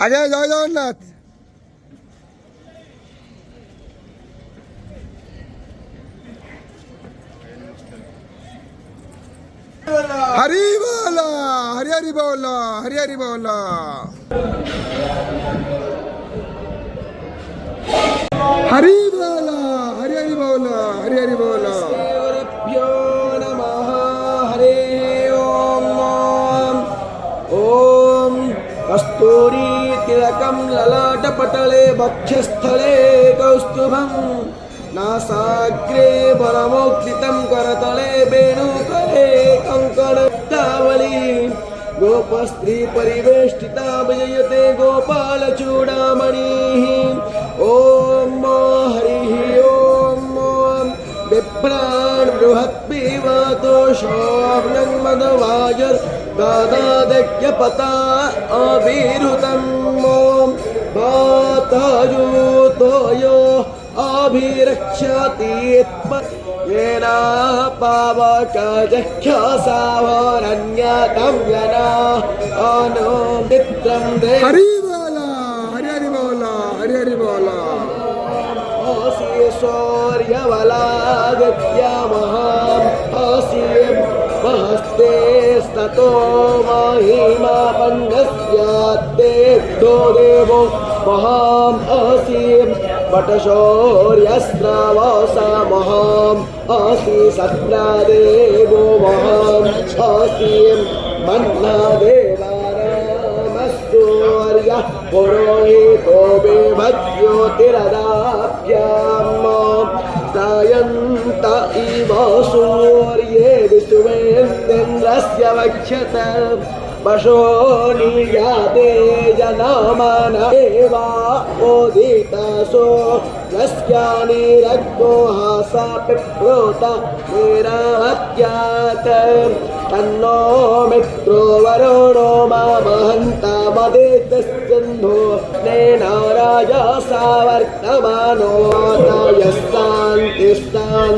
আজয় জয় জগন্নাথ। हरी बोला, हरी हरी बोला, हरी हरी बोला। हरी बोला, हरी हरी बोला, हरी हरी बोला। गुरुभ्यो नमः। हरे ओम। ओम कस्तूरी तिलकं ललाटपटले वक्षस्थले कौस्तुभं नासाग्रे परमोक्षितं करतले वेणुकरे कंकणतावली गोपस्त्री परिवेष्टिता विजयते गोपालचूडामणिः। ओम हरिः ओम। बिभ्राण बृहद्भिवातो शोभनन्मदवाजर गादादज्ञपता अभिरुतम्। ओम वाताजूतोयो अभिरक्षति येना पावकजख्यसावरण्यतं यना अनो मित्रं दे। हरी बोला, हरी हरी बोला, हरी हरि बोला। महस्ते स्ततो महिमा पन्नस्याद्दे दो देवो महाम असीम वटशौर्यस्रावसा महाम असी सत्रादेवो महाम असीम मन्ना देवारामसूर्य पुरोहितो बिभज्योतिरदाभ्याम् सायन्त इव सूर्ये विश्वेन्द्रस्य वक्ष्यत वशो नियाते जनामान एवा ओदितासो यस्यानिरग्नो हासा पिप्रोता निरात्यात् तन्नो मित्रो वरुणो मामहन्ता मदेतस्सिन्धो नेना राजा सावर्तमानो यस्तान्तिस्तान्